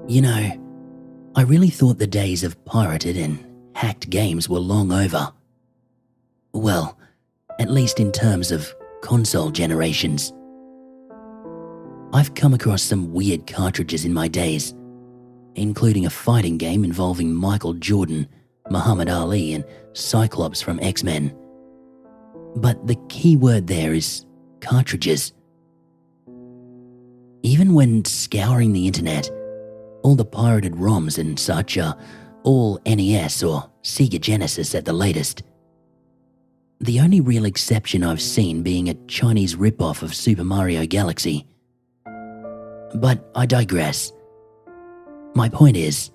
You know, I really thought the days of pirated and hacked games were long over. Well, at least in terms of console generations. I've come across some weird cartridges in my days, including a fighting game involving Michael Jordan, Muhammad Ali, and Cyclops from X-Men. But the key word there is cartridges. Even when scouring the internet, all the pirated ROMs and such are all NES or Sega Genesis at the latest. The only real exception I've seen being a Chinese rip-off of Super Mario Galaxy. But I digress. My point is,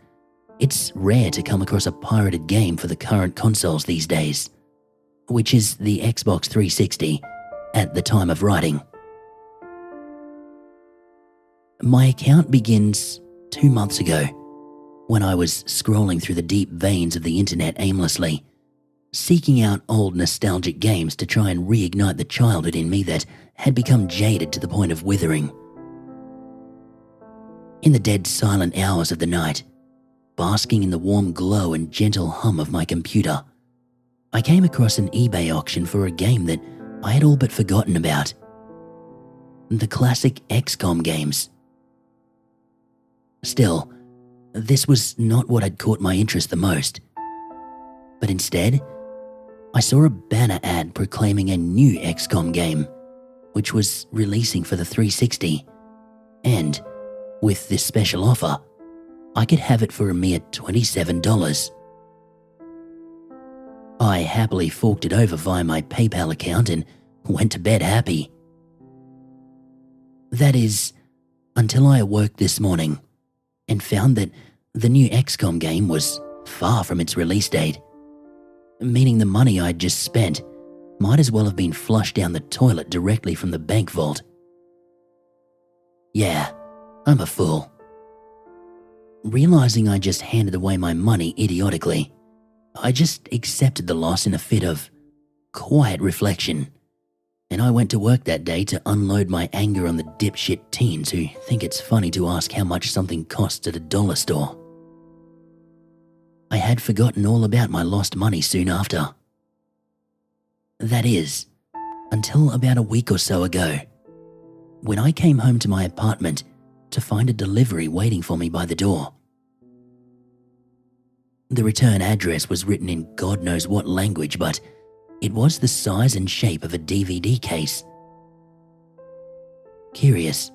it's rare to come across a pirated game for the current consoles these days, which is the Xbox 360 at the time of writing. My account begins 2 months ago, when I was scrolling through the deep veins of the internet aimlessly, seeking out old nostalgic games to try and reignite the childhood in me that had become jaded to the point of withering. In the dead silent hours of the night, basking in the warm glow and gentle hum of my computer, I came across an eBay auction for a game that I had all but forgotten about. The classic XCOM games. Still, this was not what had caught my interest the most. But instead, I saw a banner ad proclaiming a new XCOM game, which was releasing for the 360, and with this special offer, I could have it for a mere $27. I happily forked it over via my PayPal account and went to bed happy. That is, until I awoke this morning and found that the new XCOM game was far from its release date, meaning the money I'd just spent might as well have been flushed down the toilet directly from the bank vault. Yeah, I'm a fool. Realizing I just handed away my money idiotically, I just accepted the loss in a fit of quiet reflection, and I went to work that day to unload my anger on the dipshit teens who think it's funny to ask how much something costs at a dollar store. I had forgotten all about my lost money soon after. That is, until about a week or so ago, when I came home to my apartment to find a delivery waiting for me by the door. The return address was written in God knows what language, but it was the size and shape of a DVD case. Curious,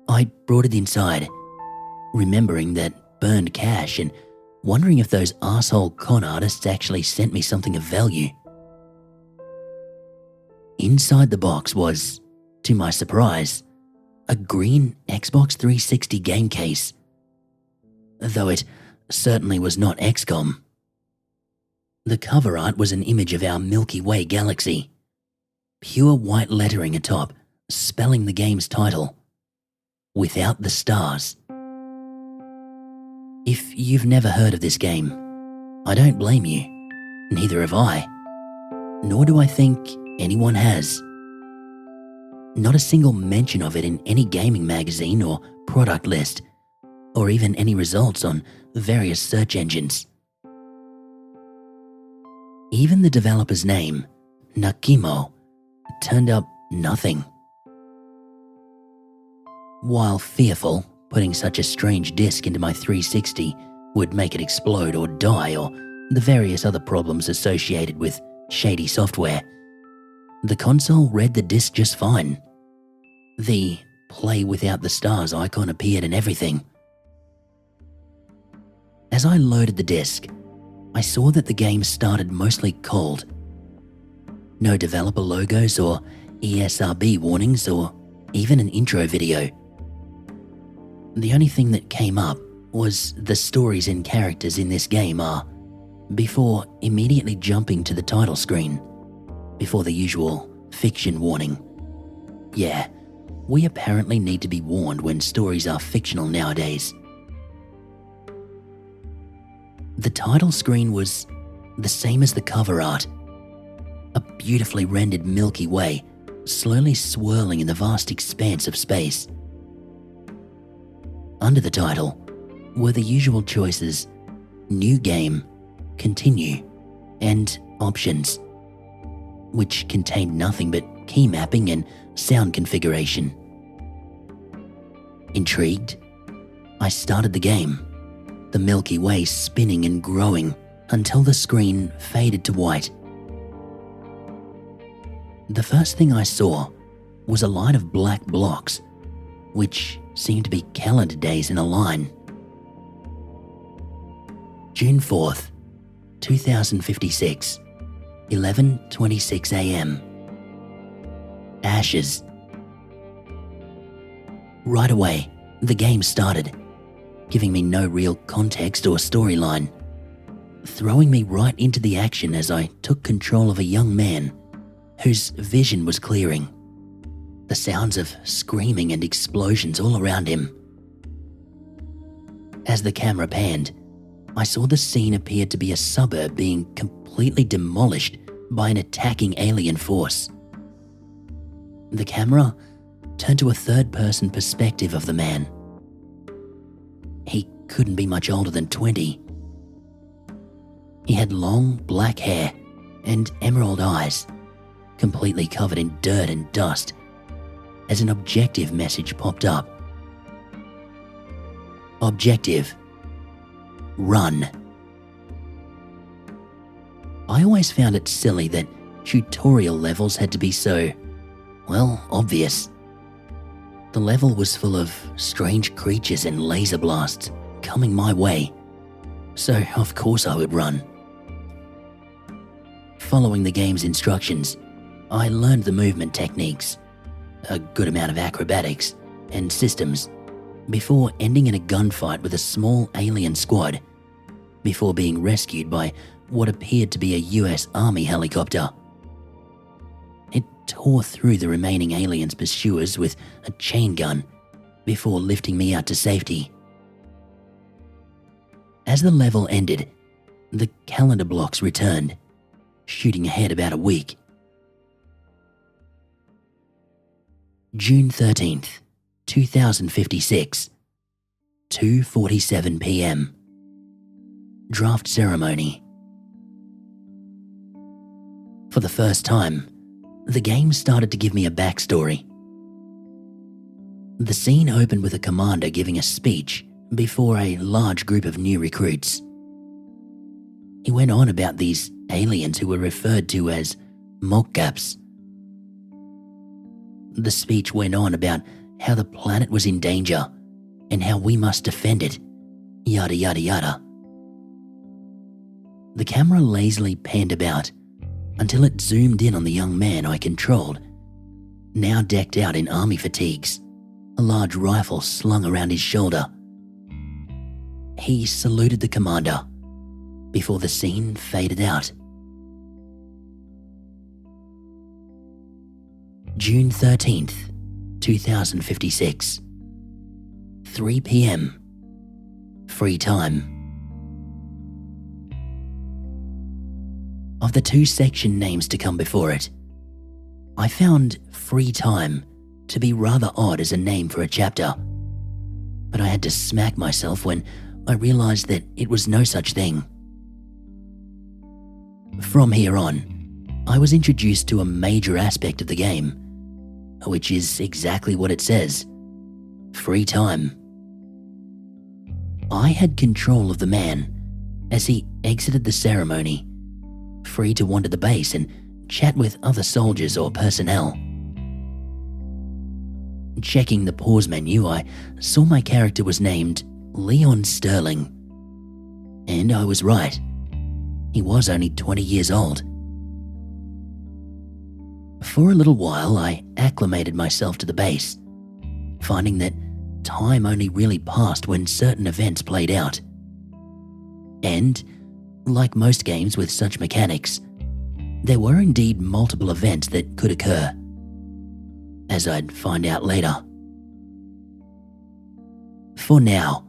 I brought it inside, remembering that burned cash and wondering if those arsehole con artists actually sent me something of value. Inside the box was, to my surprise, a green Xbox 360 game case, though it certainly was not XCOM. The cover art was an image of our Milky Way galaxy, pure white lettering atop, spelling the game's title, Without the Stars. If you've never heard of this game, I don't blame you, neither have I, nor do I think anyone has. Not a single mention of it in any gaming magazine or product list, or even any results on various search engines. Even the developer's name, Nakimo, turned up nothing. While fearful putting such a strange disc into my 360 would make it explode or die or the various other problems associated with shady software, the console read the disc just fine. The Play Without the Stars icon appeared and everything. As I loaded the disc, I saw that the game started mostly cold. No developer logos or ESRB warnings or even an intro video. The only thing that came up was the stories and characters in this game are, before immediately jumping to the title screen, before the usual fiction warning. Yeah, we apparently need to be warned when stories are fictional nowadays. The title screen was the same as the cover art. A beautifully rendered Milky Way slowly swirling in the vast expanse of space. Under the title, were the usual choices: New Game, Continue, and Options, which contained nothing but key mapping and sound configuration. Intrigued, I started the game, the Milky Way spinning and growing until the screen faded to white. The first thing I saw was a line of black blocks, which seemed to be calendar days in a line. June 4th, 2056, 11:26 a.m. Ashes. Right away, the game started, giving me no real context or storyline, throwing me right into the action as I took control of a young man whose vision was clearing, the sounds of screaming and explosions all around him. As the camera panned, I saw the scene appeared to be a suburb being completely demolished by an attacking alien force. The camera turned to a third-person perspective of the man. He couldn't be much older than 20. He had long black hair and emerald eyes, completely covered in dirt and dust, as an objective message popped up. Objective: run. I always found it silly that tutorial levels had to be so, well, obvious. The level was full of strange creatures and laser blasts coming my way, so of course I would run. Following the game's instructions, I learned the movement techniques, a good amount of acrobatics and systems, before ending in a gunfight with a small alien squad, before being rescued by what appeared to be a US Army helicopter. It tore through the remaining aliens' pursuers with a chain gun before lifting me out to safety. As the level ended, the calendar blocks returned, shooting ahead about a week. June 13th, 2056, 2:47 p.m. Draft ceremony. For the first time, the game started to give me a backstory. The scene opened with a commander giving a speech before a large group of new recruits. He went on about these aliens who were referred to as mockups. The speech went on about how the planet was in danger and how we must defend it, yada yada yada. The camera lazily panned about until it zoomed in on the young man I controlled, now decked out in army fatigues, a large rifle slung around his shoulder. He saluted the commander before the scene faded out. June 13th, 2056, 3 p.m. Free time. Of the two section names to come before it, I found Free Time to be rather odd as a name for a chapter, but I had to smack myself when I realized that it was no such thing. From here on, I was introduced to a major aspect of the game, which is exactly what it says: free time. I had control of the man as he exited the ceremony, free to wander the base and chat with other soldiers or personnel. Checking the pause menu, I saw my character was named Leon Sterling. And I was right. He was only 20 years old. For a little while, I acclimated myself to the base, finding that time only really passed when certain events played out. And, like most games with such mechanics, there were indeed multiple events that could occur, as I'd find out later. For now,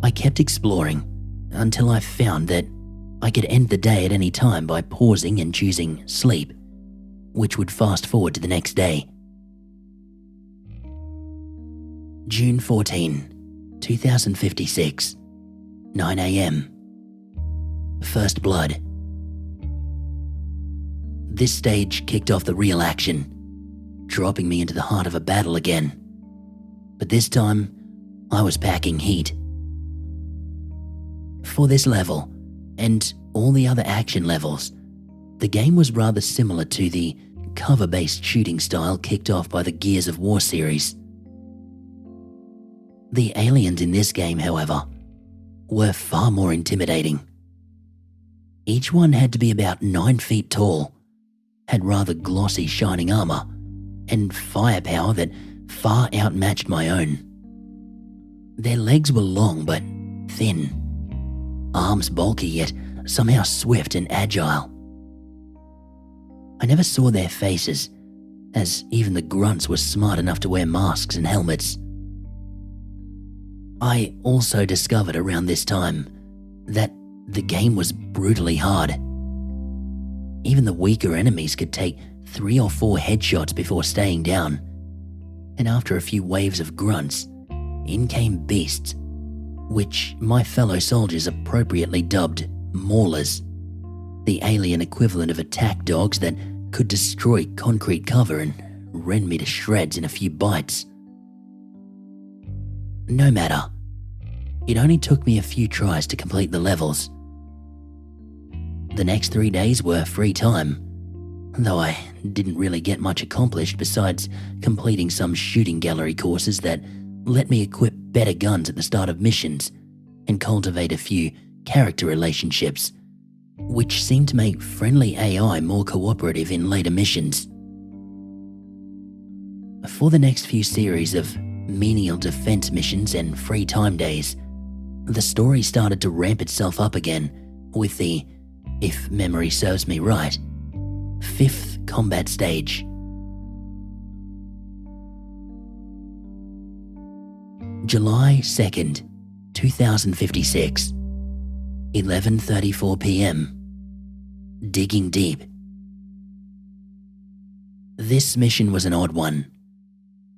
I kept exploring until I found that I could end the day at any time by pausing and choosing sleep, which would fast forward to the next day. June 14, 2056, 9 a.m. First blood. This stage kicked off the real action, dropping me into the heart of a battle again. But this time, I was packing heat. For this level, and all the other action levels, the game was rather similar to the cover-based shooting style kicked off by the Gears of War series. The aliens in this game, however, were far more intimidating. Each one had to be about 9 feet tall, had rather glossy shining armor, and firepower that far outmatched my own. Their legs were long but thin, arms bulky yet somehow swift and agile. I never saw their faces, as even the grunts were smart enough to wear masks and helmets. I also discovered around this time that the game was brutally hard. Even the weaker enemies could take 3 or 4 headshots before staying down, and after a few waves of grunts, in came beasts, which my fellow soldiers appropriately dubbed maulers, the alien equivalent of attack dogs that could destroy concrete cover and rend me to shreds in a few bites. No matter, it only took me a few tries to complete the levels. The next 3 days were free time, though I didn't really get much accomplished besides completing some shooting gallery courses that let me equip better guns at the start of missions and cultivate a few character relationships, which seemed to make friendly AI more cooperative in later missions. For the next few series of menial defense missions and free time days, the story started to ramp itself up again with the, if memory serves me right, 5th combat stage. July 2nd, 2056, 11:34 p.m. Digging deep. This mission was an odd one.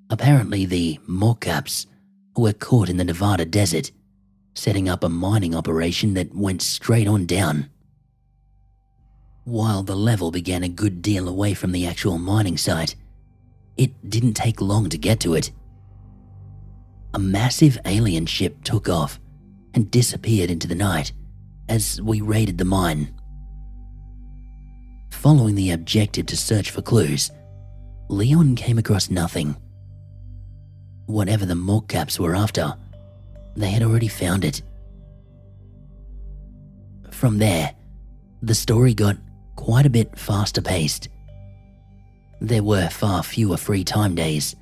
Apparently the mocaps were caught in the Nevada desert, setting up a mining operation that went straight on down. While the level began a good deal away from the actual mining site, it didn't take long to get to it. A massive alien ship took off and disappeared into the night as we raided the mine. Following the objective to search for clues, Leon came across nothing. Whatever the mocaps were after, they had already found it. From there, the story got quite a bit faster paced. There were far fewer free time days.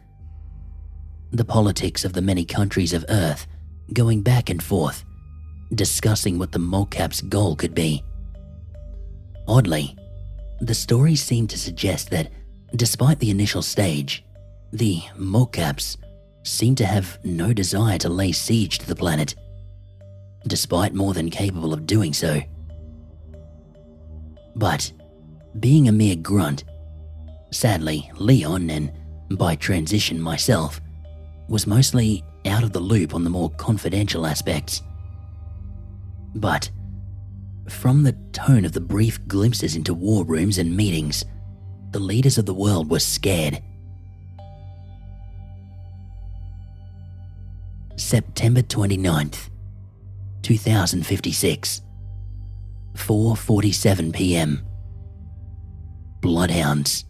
The politics of the many countries of Earth going back and forth, discussing what the mocap's goal could be. Oddly, the story seemed to suggest that despite the initial stage, the mocaps seemed to have no desire to lay siege to the planet, despite more than capable of doing so. But, being a mere grunt, sadly Leon, and by transition myself, was mostly out of the loop on the more confidential aspects. But, from the tone of the brief glimpses into war rooms and meetings, the leaders of the world were scared. September 29th, 2056, 4:47 p.m. Bloodhounds.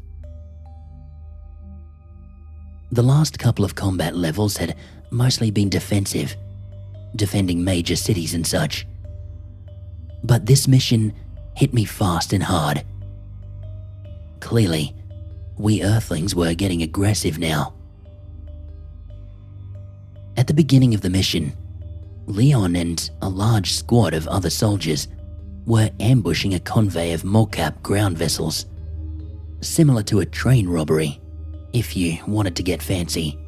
The last couple of combat levels had mostly been defensive, defending major cities and such. But this mission hit me fast and hard. Clearly, we Earthlings were getting aggressive now. At the beginning of the mission, Leon and a large squad of other soldiers were ambushing a convoy of mocap ground vessels, similar to a train robbery, if you wanted to get fancy.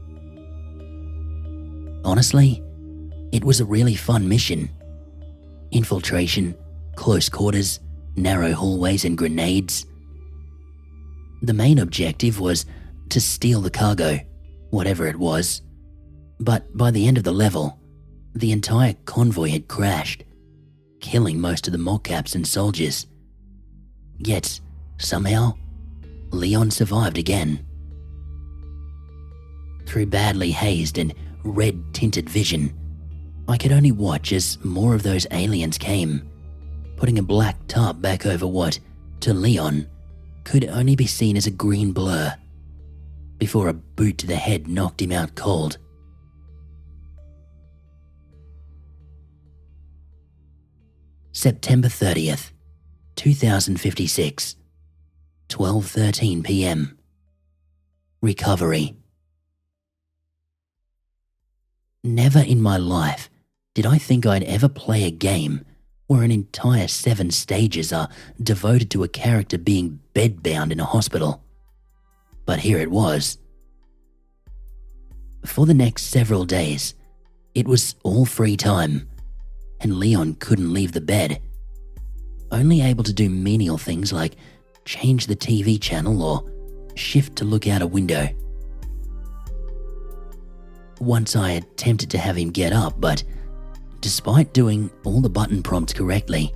Honestly, it was a really fun mission. Infiltration, close quarters, narrow hallways and grenades. The main objective was to steal the cargo, whatever it was, but by the end of the level, The entire convoy had crashed, killing most of the moccaps and soldiers. Yet, somehow, Leon survived again. Through badly hazed and red-tinted vision, I could only watch as more of those aliens came, putting a black tarp back over what, to Leon, could only be seen as a green blur, before a boot to the head knocked him out cold. September 30th, 2056, 12:13 p.m. Recovery. Never in my life did I think I'd ever play a game where an entire 7 stages are devoted to a character being bedbound in a hospital. But here it was. For the next several days, it was all free time, and Leon couldn't leave the bed, only able to do menial things like change the TV channel or shift to look out a window. Once I attempted to have him get up, but despite doing all the button prompts correctly,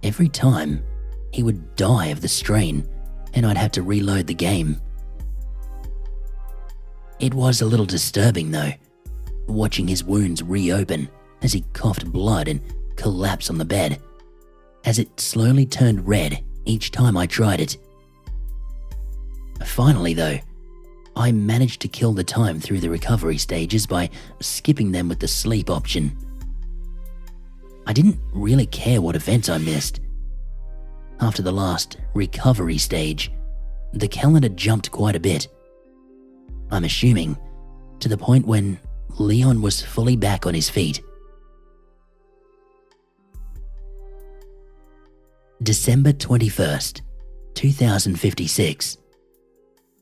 every time he would die of the strain and I'd have to reload the game. It was a little disturbing though, watching his wounds reopen as he coughed blood and collapsed on the bed, as it slowly turned red each time I tried it. Finally though, I managed to kill the time through the recovery stages by skipping them with the sleep option. I didn't really care what events I missed. After the last recovery stage, the calendar jumped quite a bit. I'm assuming to the point when Leon was fully back on his feet. December 21st, 2056,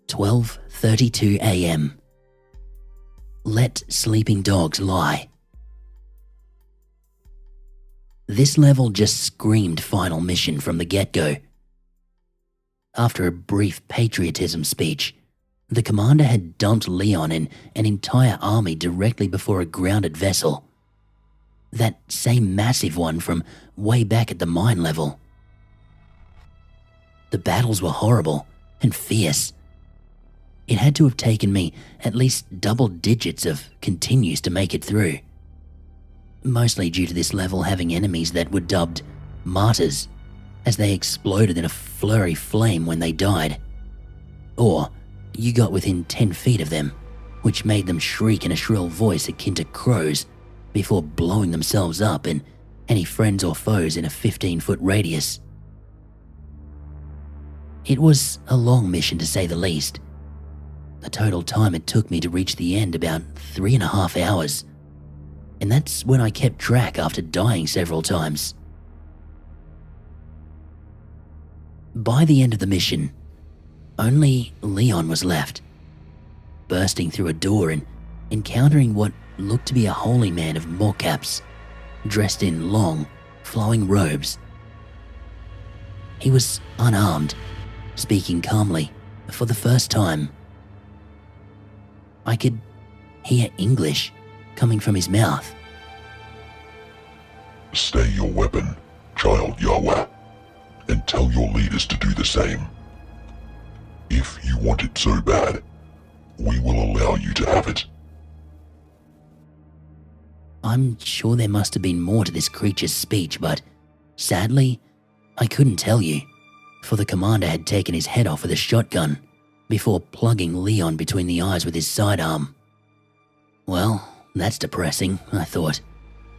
12:32 a.m. Let sleeping dogs lie. This level just screamed final mission from the get-go. After a brief patriotism speech, the commander had dumped Leon and an entire army directly before a grounded vessel. That same massive one from way back at the mine level. The battles were horrible and fierce. It had to have taken me at least double digits of continues to make it through. Mostly due to this level having enemies that were dubbed martyrs, as they exploded in a flurry flame when they died. Or you got within 10 feet of them, which made them shriek in a shrill voice akin to crows before blowing themselves up and any friends or foes in a 15-foot radius. It was a long mission to say the least. The total time it took me to reach the end about 3.5 hours, and that's when I kept track after dying several times. By the end of the mission, only Leon was left, bursting through a door and encountering what looked to be a holy man of moccaps, dressed in long, flowing robes. He was unarmed, speaking calmly for the first time. I could hear English coming from his mouth. Stay your weapon, child Yahweh, and tell your leaders to do the same. If you want it so bad, we will allow you to have it. I'm sure there must have been more to this creature's speech, but sadly, I couldn't tell you, for the commander had taken his head off with a shotgun before plugging Leon between the eyes with his sidearm. Well, that's depressing, I thought,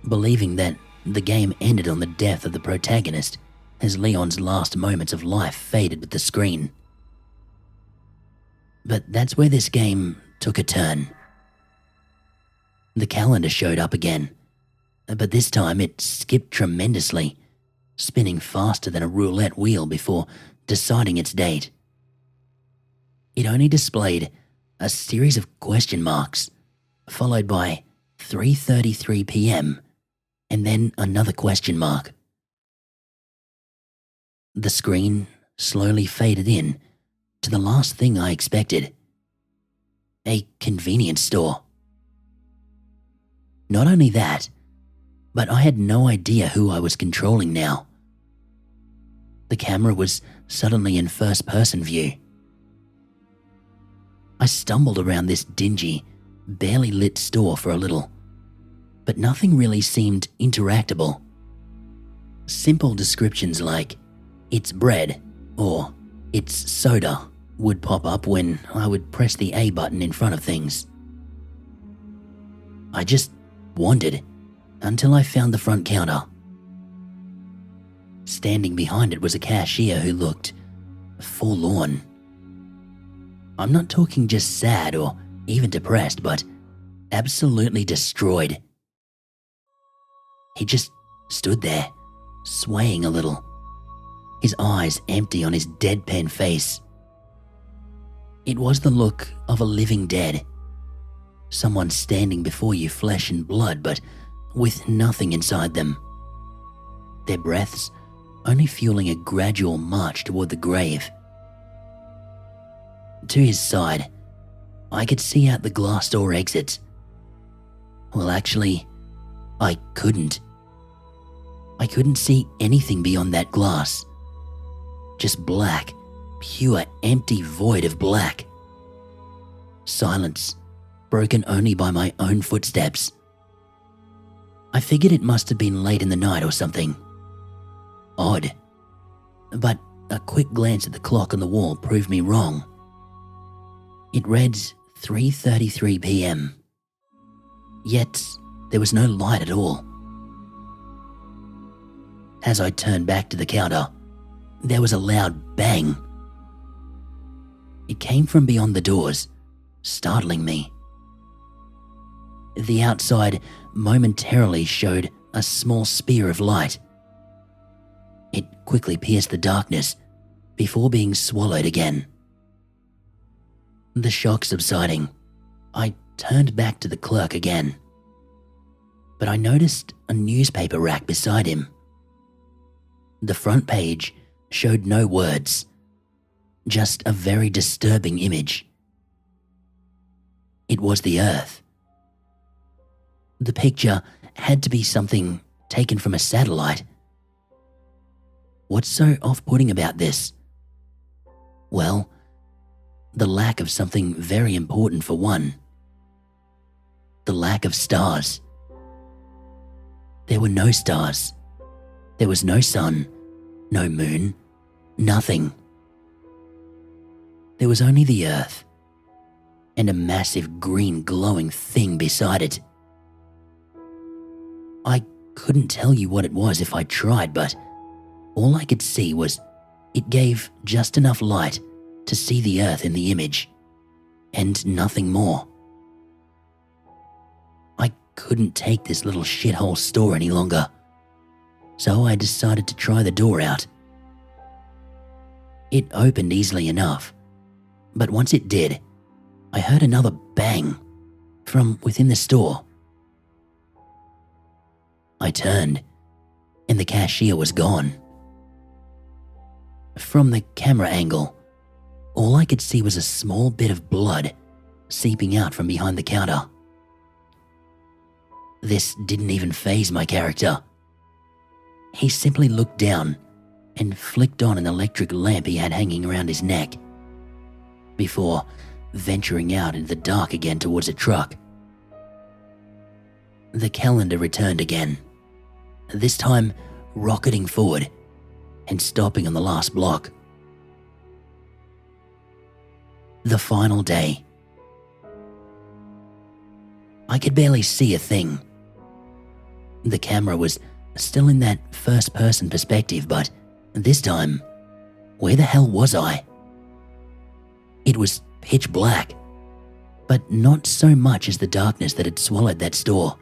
believing that the game ended on the death of the protagonist as Leon's last moments of life faded with the screen. But that's where this game took a turn. The calendar showed up again, but this time it skipped tremendously, spinning faster than a roulette wheel before deciding its date. It only displayed a series of question marks, followed by 3:33 p.m. and then another question mark. The screen slowly faded in to the last thing I expected. A convenience store. Not only that, but I had no idea who I was controlling now. The camera was suddenly in first-person view. I stumbled around this dingy, barely lit store for a little, but nothing really seemed interactable. Simple descriptions like, "It's bread," or "It's soda," would pop up when I would press the A button in front of things. I just wandered until I found the front counter. Standing behind it was a cashier who looked forlorn. I'm not talking just sad or even depressed, but absolutely destroyed. He just stood there, swaying a little, his eyes empty on his deadpan face. It was the look of a living dead, someone standing before you flesh and blood but with nothing inside them. Their breaths only fueling a gradual march toward the grave. To his side, I could see out the glass door exits. Well, actually, I couldn't. I couldn't see anything beyond that glass. Just black, pure empty void of black. Silence, broken only by my own footsteps. I figured it must have been late in the night or something. Odd. But a quick glance at the clock on the wall proved me wrong. It read 3:33 p.m. Yet there was no light at all. As I turned back to the counter, there was a loud bang. It came from beyond the doors, startling me. The outside momentarily showed a small spear of light. It quickly pierced the darkness before being swallowed again. The shock subsiding, I turned back to the clerk again. But I noticed a newspaper rack beside him. The front page showed no words, just a very disturbing image. It was the Earth. The picture had to be something taken from a satellite. What's so off-putting about this? Well, the lack of something very important for one. The lack of stars. There were no stars. There was no sun, no moon, nothing. There was only the Earth, and a massive green glowing thing beside it. I couldn't tell you what it was if I tried, but all I could see was it gave just enough light to see the Earth in the image, and nothing more. I couldn't take this little shithole store any longer, so I decided to try the door out. It opened easily enough, but once it did, I heard another bang from within the store. I turned, and the cashier was gone. From the camera angle, all I could see was a small bit of blood seeping out from behind the counter. This didn't even faze my character. He simply looked down and flicked on an electric lamp he had hanging around his neck, before venturing out into the dark again towards a truck. The calendar returned again, this time rocketing forward and stopping on the last block. The final day. I could barely see a thing. The camera was still in that first-person perspective, but this time, where the hell was I? It was pitch black, but not so much as the darkness that had swallowed that store.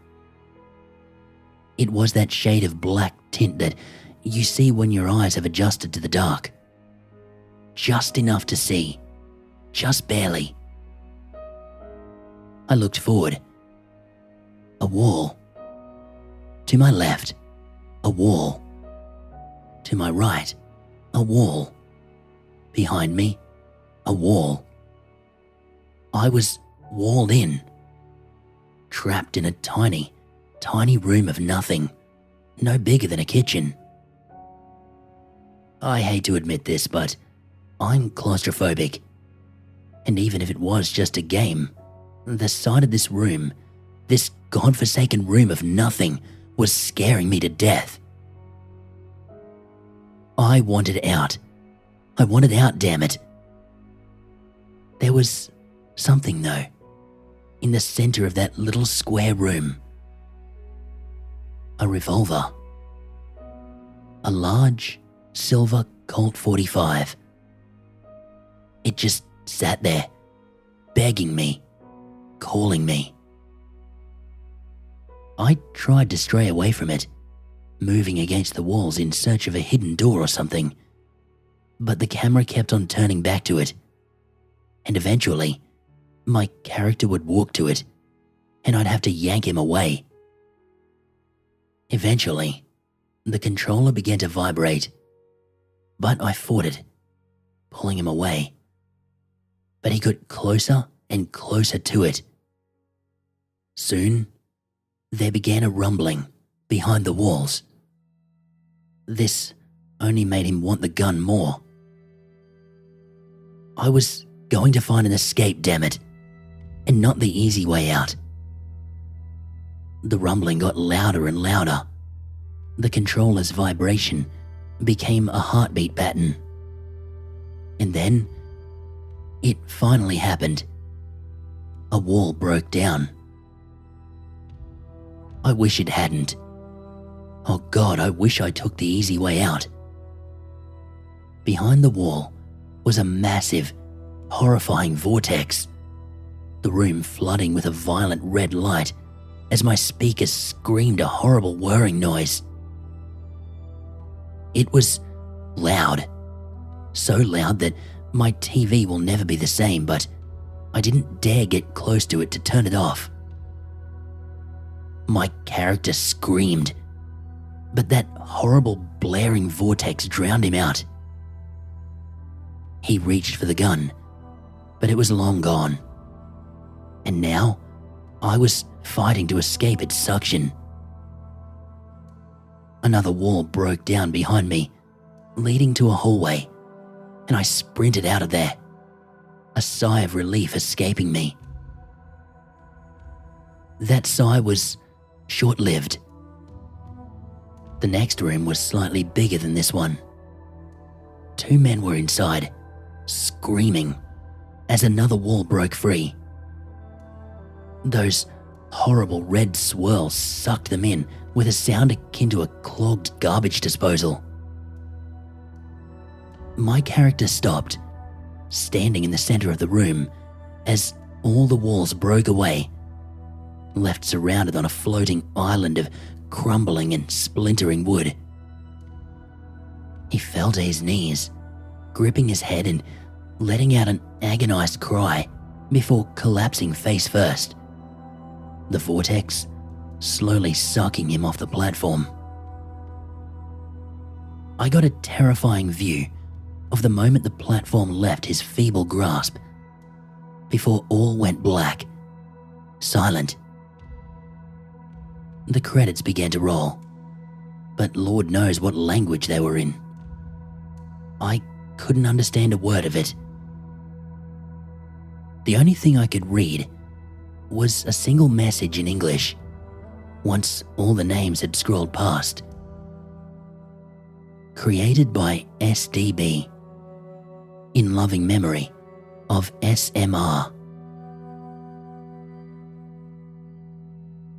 It was that shade of black tint that you see when your eyes have adjusted to the dark. Just enough to see, just barely. I looked forward. A wall. To my left, a wall. To my right, a wall. Behind me, a wall. I was walled in, trapped in a tiny, tiny room of nothing, no bigger than a kitchen. I hate to admit this, but I'm claustrophobic. And even if it was just a game, the sight of this room, this godforsaken room of nothing, was scaring me to death. I wanted out. I wanted out, damn it. There was something, though, in the center of that little square room. A revolver. A large, silver Colt 45. It just sat there, begging me, calling me. I tried to stray away from it, moving against the walls in search of a hidden door or something, but the camera kept on turning back to it, and eventually, my character would walk to it, and I'd have to yank him away. Eventually, the controller began to vibrate, but I fought it, pulling him away. But he got closer and closer to it. Soon, there began a rumbling behind the walls. This only made him want the gun more. I was going to find an escape, damn it, and not the easy way out. The rumbling got louder and louder. The controller's vibration became a heartbeat pattern. And then, it finally happened. A wall broke down. I wish it hadn't. Oh God, I wish I took the easy way out. Behind the wall was a massive, horrifying vortex, the room flooding with a violent red light as my speakers screamed a horrible whirring noise. It was loud, so loud that my TV will never be the same, but I didn't dare get close to it to turn it off. My character screamed, but that horrible blaring vortex drowned him out. He reached for the gun, but it was long gone. And now, I was fighting to escape its suction. Another wall broke down behind me, leading to a hallway, and I sprinted out of there, a sigh of relief escaping me. That sigh was short-lived. The next room was slightly bigger than this one. 2 men were inside, screaming, as another wall broke free. Those horrible red swirls sucked them in with a sound akin to a clogged garbage disposal. My character stopped, standing in the center of the room, as all the walls broke away, left surrounded on a floating island of crumbling and splintering wood. He fell to his knees, gripping his head and letting out an agonized cry before collapsing face first, the vortex slowly sucking him off the platform. I got a terrifying view of the moment the platform left his feeble grasp, before all went black, silent. The credits began to roll, but Lord knows what language they were in. I couldn't understand a word of it. The only thing I could read was a single message in English, once all the names had scrolled past. Created by SDB, in loving memory of SMR.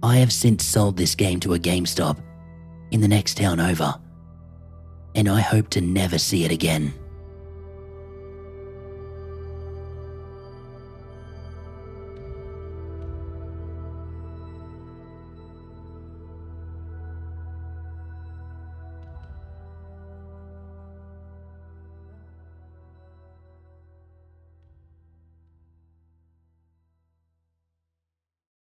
I have since sold this game to a GameStop in the next town over, and I hope to never see it again.